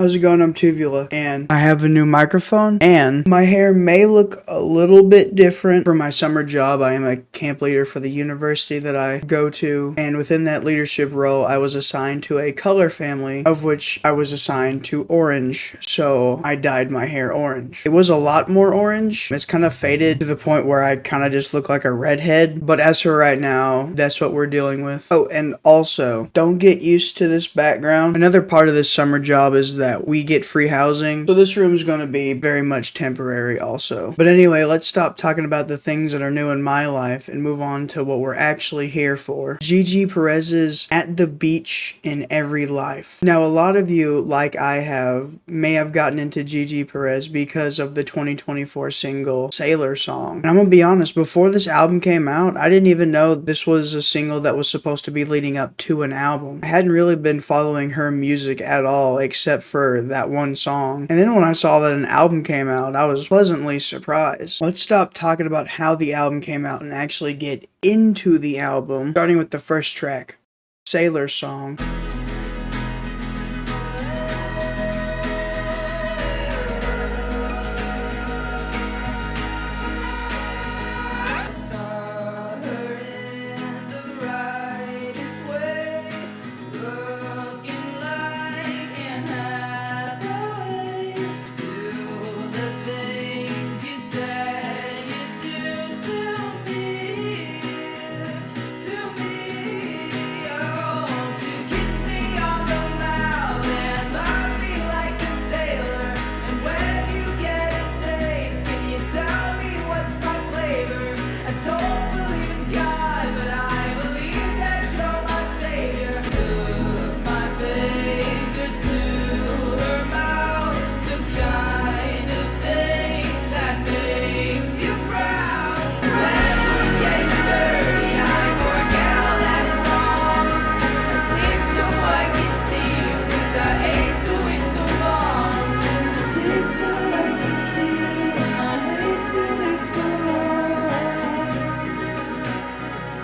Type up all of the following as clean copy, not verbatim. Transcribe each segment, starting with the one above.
How's it going? I'm Twovula, and I have a new microphone, and my hair may look a little bit different for my summer job. I am a camp leader for the university that I go to, and within that leadership role, I was assigned to a color family, of which I was assigned to orange, so I dyed my hair orange. It was a lot more orange. It's kind of faded to the point where I kind of just look like a redhead, but as for right now, that's what we're dealing with. Oh, and also, don't get used to this background. Another part of this summer job is that we get free housing, so this room is going to be very much temporary also. But anyway, let's stop talking about the things that are new in my life and move on to what we're actually here for. Gigi Perez's At the Beach in Every Life. Now, a lot of you, like I have, may have gotten into Gigi Perez because of the 2024 single Sailor Song. And I'm gonna be honest, before this album came out, I didn't even know this was a single that was supposed to be leading up to an album. I hadn't really been following her music at all, except for that one song. And then when I saw that an album came out, I was pleasantly surprised. Let's stop talking about how the album came out and actually get into the album, starting with the first track, Sailor Song.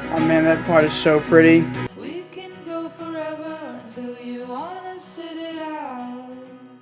Oh man, that part is so pretty. We can go forever till you wanna sit it out.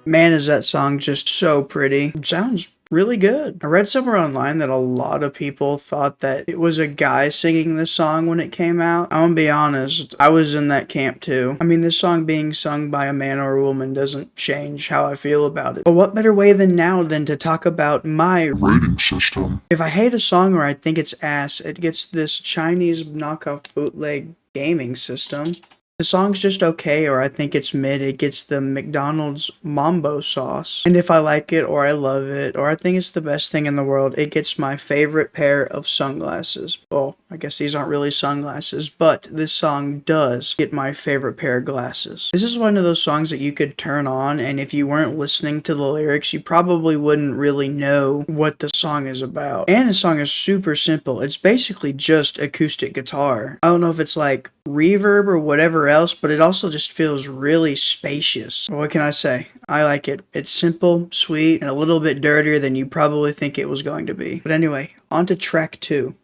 Man, is that song just so pretty. It sounds really good. I read somewhere online that a lot of people thought that it was a guy singing this song when it came out. I'm gonna be honest, I was in that camp too. I mean, this song being sung by a man or a woman doesn't change how I feel about it. But what better way than now than to talk about my rating system? If I hate a song or I think it's ass, it gets this Chinese knockoff bootleg gaming system. The song's just okay, or I think it's mid, it gets the McDonald's Mambo sauce. And if I like it, or I love it, or I think it's the best thing in the world, it gets my favorite pair of sunglasses. Well, I guess these aren't really sunglasses, but this song does get my favorite pair of glasses. This is one of those songs that you could turn on, and if you weren't listening to the lyrics, you probably wouldn't really know what the song is about. And the song is super simple. It's basically just acoustic guitar. I don't know if it's like reverb or whatever else, but it also just feels really spacious. What can I say? I like it. It's simple, sweet, and a little bit dirtier than you probably think it was going to be. But anyway, on to track 2.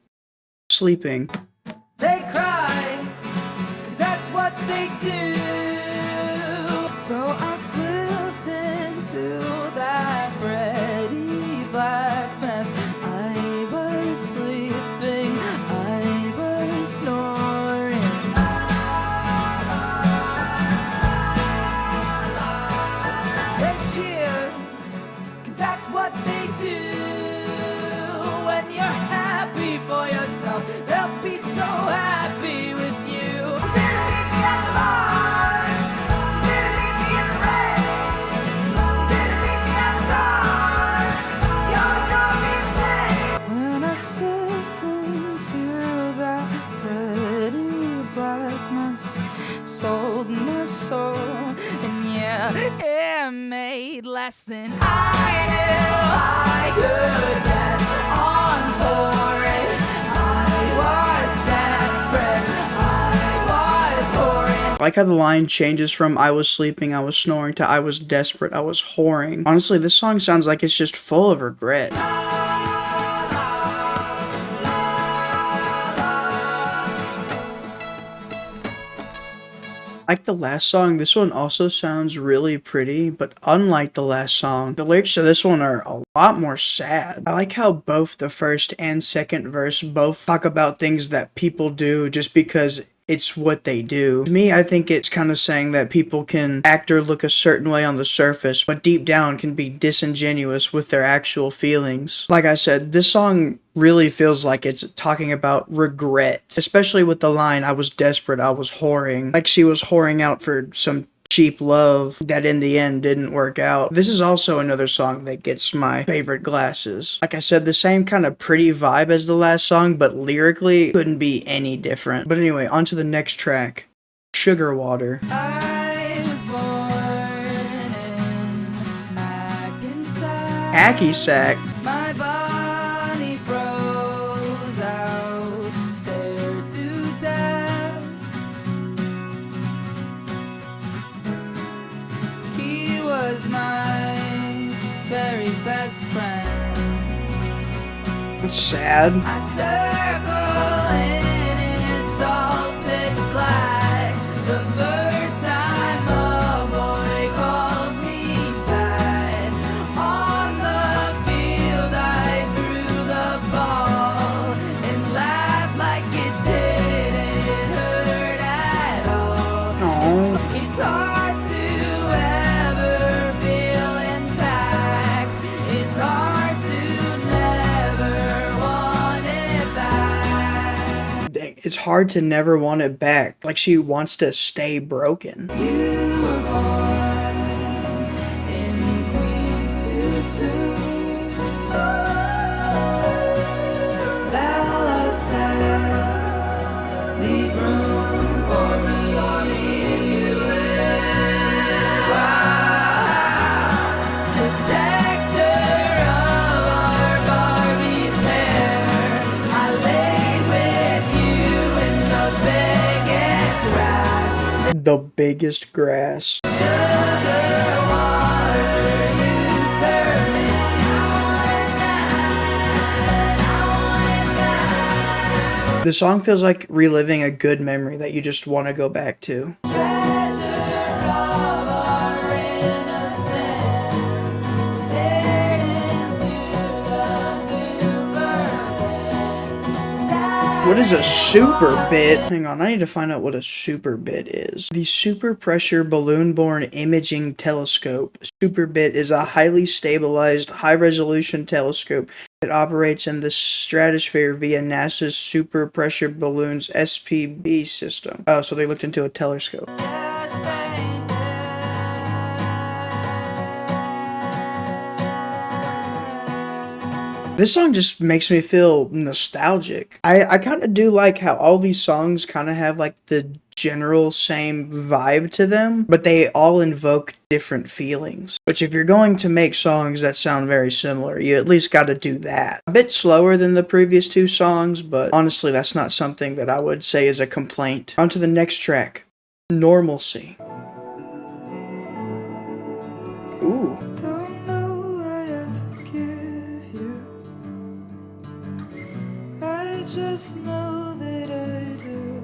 Sleeping. They cry, 'cause that's what they do. So I slipped into that pretty black mess. I was sleeping, I was snoring. They cheer, 'cause that's what they do. When you're happy for yourself, they'll be so happy with you. Didn't meet me at the bar, didn't meet me in the rain, didn't meet me at the bar, you only drove me insane. When I slipped into that pretty blackness, sold my soul, and yeah, it made less than I knew I could get on for it. I like how the line changes from I was sleeping, I was snoring to I was desperate, I was whoring. Honestly, this song sounds like it's just full of regret. Like the last song, this one also sounds really pretty, but unlike the last song, the lyrics to this one are a lot more sad. I like how both the first and second verse both talk about things that people do just because it's what they do. To me, I think it's kind of saying that people can act or look a certain way on the surface, but deep down can be disingenuous with their actual feelings. Like I said, this song really feels like it's talking about regret, especially with the line, "I was desperate, I was whoring." Like she was whoring out for some cheap love that in the end didn't work out. This is also another song that gets my favorite glasses. Like I said, the same kind of pretty vibe as the last song, but lyrically couldn't be any different. But anyway, on to the next track, Sugar Water. I was born in Hackensack. Hacky sack. My body froze out there to death. He was my very best friend. It's sad. I circle in it's all pitch black. The first time a boy called me fat. On the field I threw the ball and laughed like it didn't hurt at all. Oh. It's hard to ever feel intact. It's hard to never want it back. Dang, it's hard to never want it back. Like she wants to stay broken. You were born in Queens too soon. Bella said, leave room for me. Wow. The texture of our Barbie's hair. I laid with you in the biggest grass. The biggest grass. Sugar water, you serve me. The song feels like reliving a good memory that you just want to go back to. Treasure of our innocence, stared into the super. What is a super bit? Hang on, I need to find out what a super bit is. The Super Pressure Balloon-Borne Imaging Telescope. Super bit is a highly stabilized, high-resolution telescope that operates in the stratosphere via NASA's Super Pressure Balloons SPB system. Oh, so they looked into a telescope. This song just makes me feel nostalgic. I kind of do like how all these songs kind of have like the general same vibe to them, but they all invoke different feelings. Which if you're going to make songs that sound very similar, you at least got to do that. A bit slower than the previous two songs, but honestly that's not something that I would say is a complaint. On to the next track, Normalcy. Ooh. Don't know why I forgive you. I just know that I do.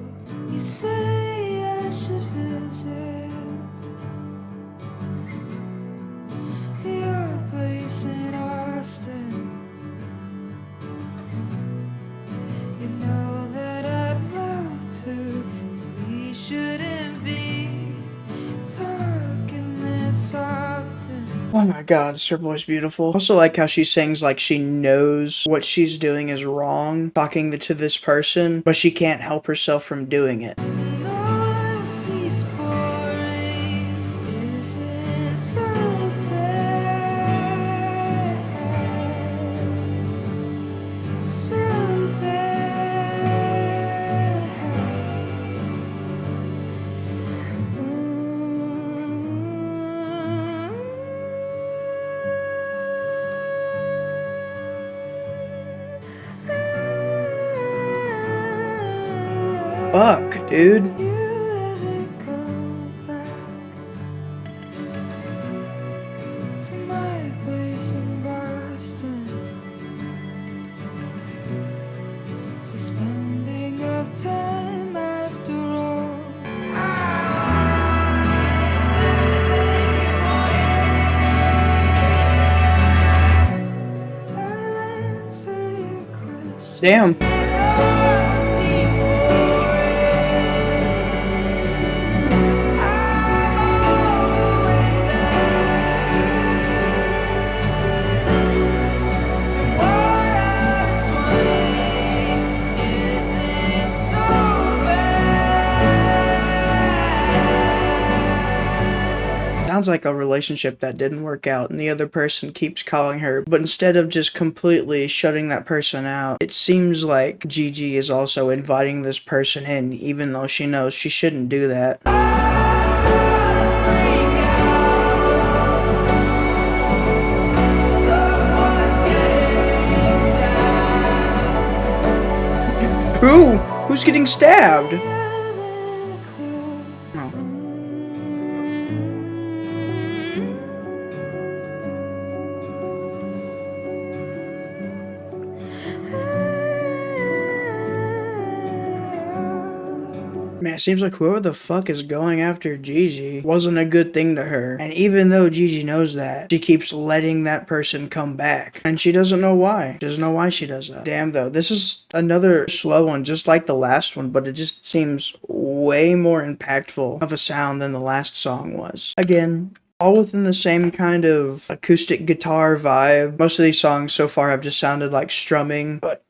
You say I should visit your place in Austin. You know that I'd love to. We shouldn't be talking this often. Oh my god, is her voice beautiful? Also like how she sings like she knows what she's doing is wrong, talking to this person, but she can't help herself from doing it. Normalcy's boring. Isn't so bad. So bad. Fuck, dude. You ever go back to my place in Boston? Suspending of time after all. I Damn. Sounds like a relationship that didn't work out and the other person keeps calling her, but instead of just completely shutting that person out, it seems like Gigi is also inviting this person in, even though she knows she shouldn't do that. Who? Who's getting stabbed? Oh. Man, it seems like whoever the fuck is going after Gigi wasn't a good thing to her. And even though Gigi knows that, she keeps letting that person come back. And she doesn't know why. She doesn't know why she does that. Damn though, this is another slow one just like the last one, but it just seems way more impactful of a sound than the last song was. Again, all within the same kind of acoustic guitar vibe. Most of these songs so far have just sounded like strumming, but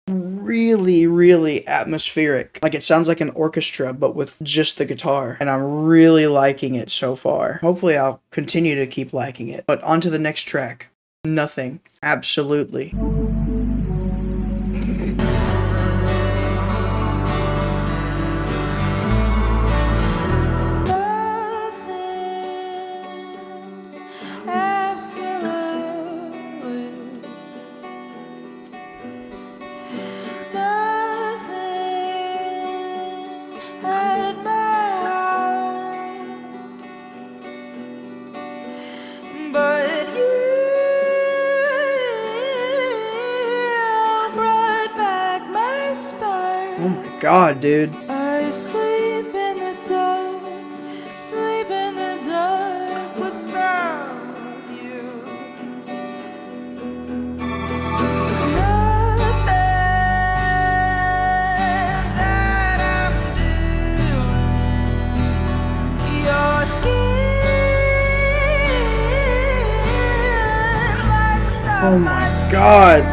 really atmospheric. Like it sounds like an orchestra but with just the guitar, and I'm really liking it so far. Hopefully I'll continue to keep liking it. But on to the next track. Nothing. Absolutely. Oh my god, dude. I sleep in the dark without you. Nothing that I'm doing. Your skin lights up Oh my god.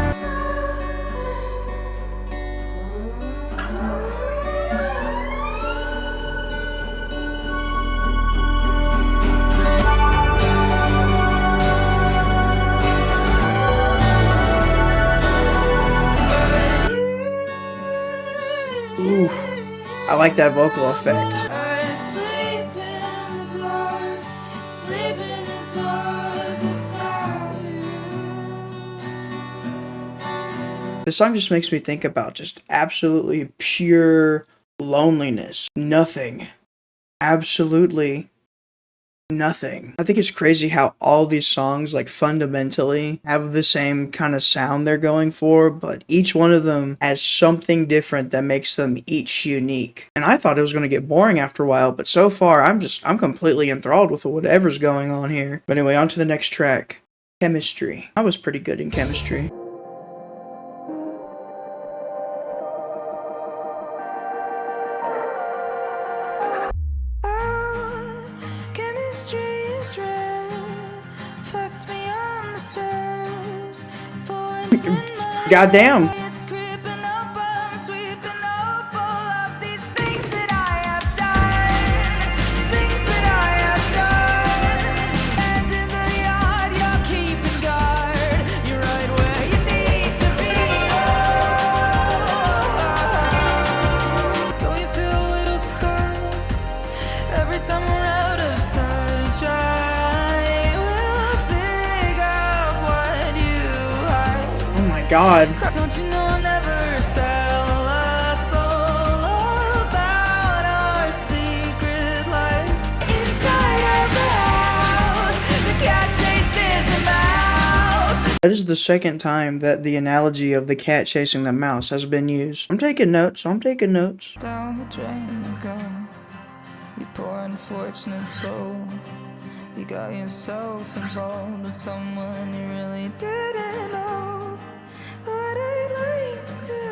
Ooh, I like that vocal effect. I sleep in the dark without you. This song just makes me think about just absolutely pure loneliness. Nothing. Absolutely nothing. I think it's crazy how all these songs like fundamentally have the same kind of sound they're going for, but each one of them has something different that makes them each unique. And I thought it was going to get boring after a while, but so far I'm completely enthralled with whatever's going on here. But anyway, on to the next track. Chemistry. I was pretty good in chemistry. Goddamn. It's creeping up, I'm sweeping up all of these things that I have done. Things that I have done. And in the yard, you're keeping guard. You're right where you need to be. Oh, don't you feel a little stuck every time we're out of touch? I will dig up what you hide. Oh my god. Don't you know I'll never tell us all about our secret life? Inside of the house, the cat chases the mouse. That is the second time that the analogy of the cat chasing the mouse has been used. I'm taking notes. Down the drain you go. You poor unfortunate soul. You got yourself involved with someone you really didn't know. What I'd like to do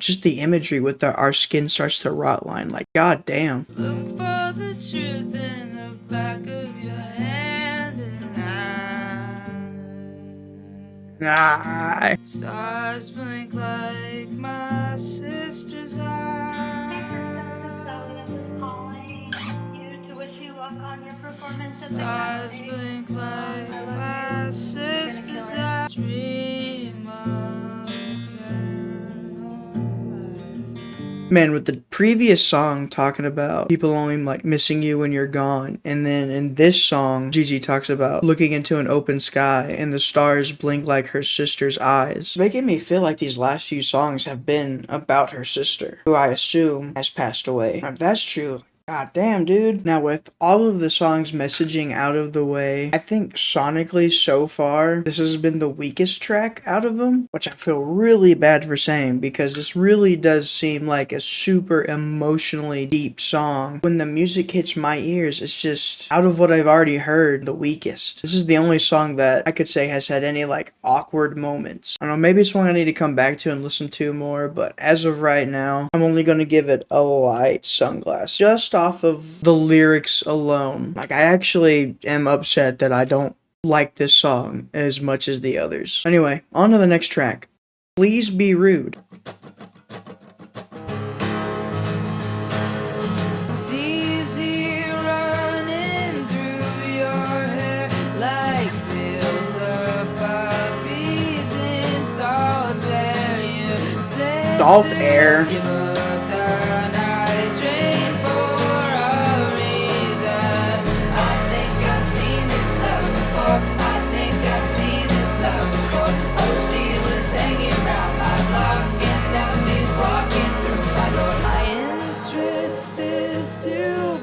just the imagery with our skin starts to rot line. Like, god damn. Look for the truth in the back of your hand and Ah. stars blink like my sister's eyes. Stars blink like my sister's eyes. Dream of eternal light. Man, with the previous song talking about people only like missing you when you're gone, and then in this song, Gigi talks about looking into an open sky and the stars blink like her sister's eyes, making me feel like these last few songs have been about her sister, who I assume has passed away. If that's true, god damn, dude. Now, with all of the songs' messaging out of the way, I think sonically so far, this has been the weakest track out of them, which I feel really bad for saying, because this really does seem like a super emotionally deep song. When the music hits my ears, it's just, out of what I've already heard, the weakest. This is the only song that I could say has had any, like, awkward moments. I don't know, maybe it's one I need to come back to and listen to more, but as of right now, I'm only gonna give it a light sunglass. Just off of the lyrics alone. Like, I actually am upset that I don't like this song as much as the others. Anyway, on to the next track. Please Be Rude. It's easy running through your hair like fields of poppies in salt air. You say Salt air. you book the night train for a reason. I think I've seen this love before. I think I've seen this love before. Oh, she was hanging round my block and now she's walking through my door. My interest is to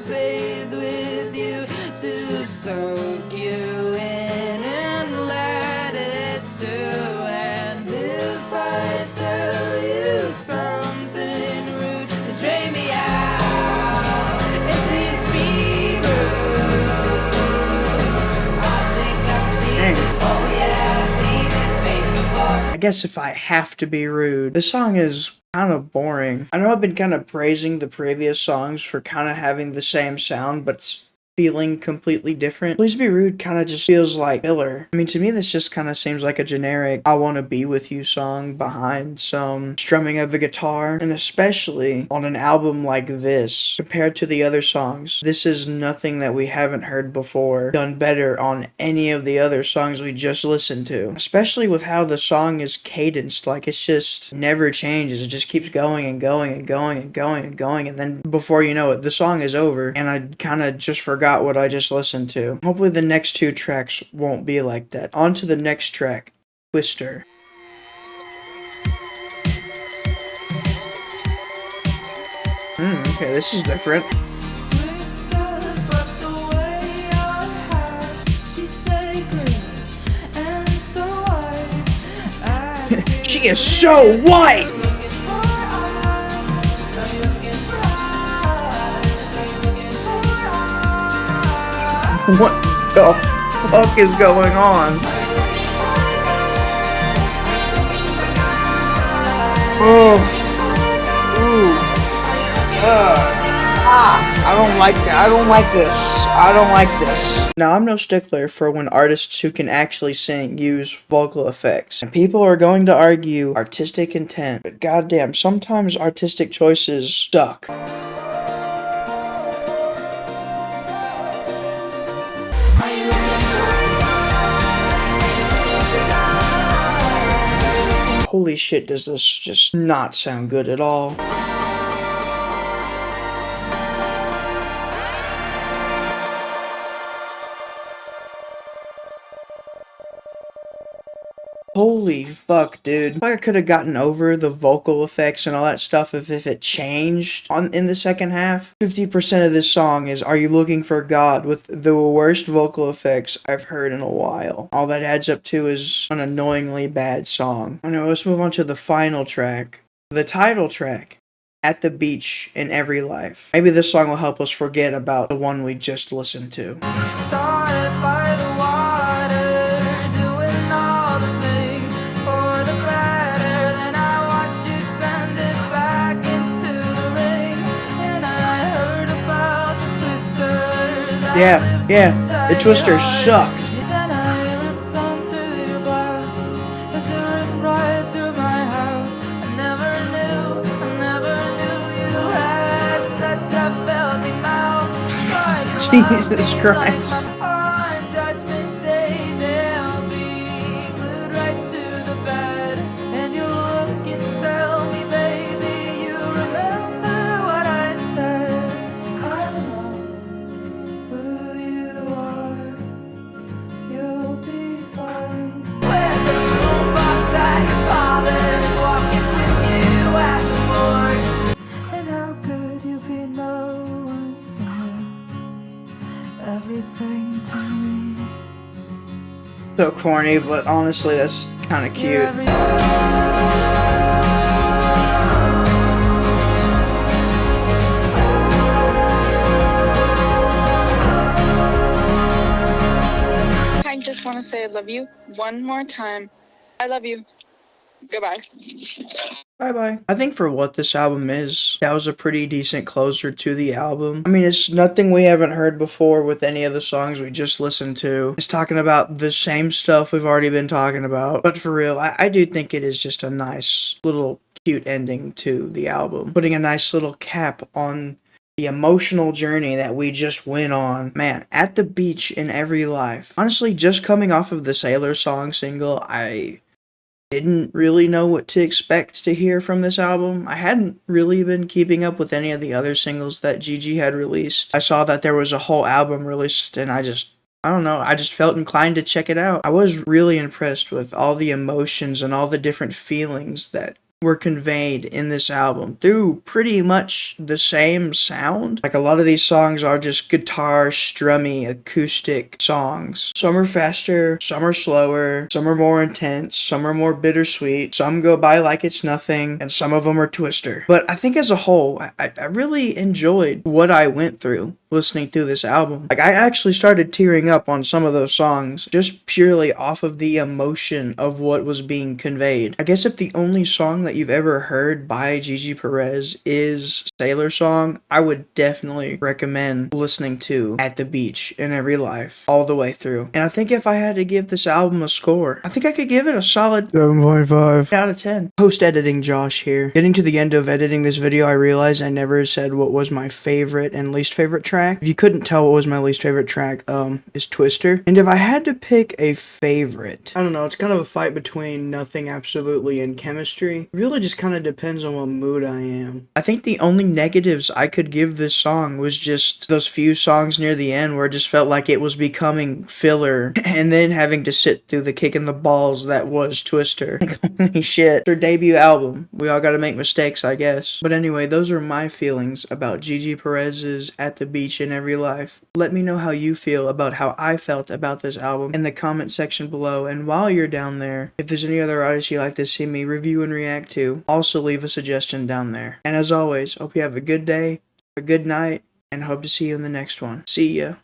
bathe with you, to soak you in and let it stew. And if I tell you something rude, betray me out and please be rude. I think I've seen this. Oh yeah, I've seen this face before. I guess if I have to be rude, this song is kind of boring. I know I've been kind of praising the previous songs for kind of having the same sound, but it's feeling completely different. Please Be Rude kind of just feels like filler. I mean, to me, this just kind of seems like a generic I Wanna Be With You song behind some strumming of a guitar. And especially on an album like this, compared to the other songs, this is nothing that we haven't heard before done better on any of the other songs we just listened to. Especially with how the song is cadenced, like it's just never changes. It just keeps going and going and going and going and going, and then before you know it, the song is over, and I kind of just forgot what I just listened to. Hopefully the next two tracks won't be like that. On to the next track, Twister. Okay, this is different. Twister swept away our house. She's sacred and so white. She is so white! Looking for eyes. Are you looking for eyes? Are you looking for eyes? What the fuck is going on? Oh. Ooh. I don't like that. I don't like this. I don't like this. Now, I'm no stickler for when artists who can actually sing use vocal effects. And people are going to argue artistic intent, but goddamn, sometimes artistic choices suck. Holy shit, does this just not sound good at all. Holy fuck, dude. I could have gotten over the vocal effects and all that stuff if it changed in the second half. 50% of this song is Are You Looking for God with the worst vocal effects I've heard in a while. All that adds up to is an annoyingly bad song. Anyway, let's move on to the final track. The title track, At the Beach in Every Life. Maybe this song will help us forget about the one we just listened to. Saw it by the water, doing all the things for the better. Then I watched you send it back. Yeah, the Twister sucked. Then I hear it on through your glass. It's hearing right through my house. I never knew you had such a filthy mouth. Jesus Christ. On Judgment Day, they'll be glued right to the bed, and you'll look and tell me, baby, you remember what I said. I know who you are. You'll be fine. When the boombox at your father's walking with you at the morgue. And how could you be knowing everything to me? So corny, but honestly, that's kind of cute. I just want to say I love you one more time. I love you. Goodbye. Bye-bye. I think for what this album is, that was a pretty decent closer to the album. I mean, it's nothing we haven't heard before with any of the songs we just listened to. It's talking about the same stuff we've already been talking about. But for real, I do think it is just a nice little cute ending to the album. Putting a nice little cap on the emotional journey that we just went on. Man, At the Beach in Every Life. Honestly, just coming off of the Sailor Song single, I didn't really know what to expect to hear from this album. I hadn't really been keeping up with any of the other singles that Gigi had released. I saw that there was a whole album released, and I don't know, I just felt inclined to check it out. I was really impressed with all the emotions and all the different feelings that were conveyed in this album through pretty much the same sound. Like, a lot of these songs are just guitar, strummy, acoustic songs. Some are faster, some are slower, some are more intense, some are more bittersweet, some go by like it's nothing, and some of them are Twister. But I think as a whole, I really enjoyed what I went through listening through this album. Like, I actually started tearing up on some of those songs just purely off of the emotion of what was being conveyed. I guess if the only song that you've ever heard by Gigi Perez is Sailor Song, I would definitely recommend listening to At the Beach in Every Life all the way through. And I think if I had to give this album a score, I think I could give it a solid 7.5 out of 10. Post-editing Josh here. Getting to the end of editing this video, I realized I never said what was my favorite and least favorite track. If you couldn't tell what was my least favorite track, is Twister. And if I had to pick a favorite, I don't know, it's kind of a fight between Nothing Absolutely and Chemistry. It really just kind of depends on what mood I am. I think the only negatives I could give this song was just those few songs near the end where it just felt like it was becoming filler and then having to sit through the kick in the balls that was Twister. Like, holy shit. Their debut album. We all gotta make mistakes, I guess. But anyway, those are my feelings about Gigi Perez's At the Beach in Every Life. Let me know how you feel about how I felt about this album in the comment section below, and while you're down there, if there's any other artists you'd like to see me review and react to, also leave a suggestion down there. And as always, hope you have a good day, a good night, and hope to see you in the next one. See ya.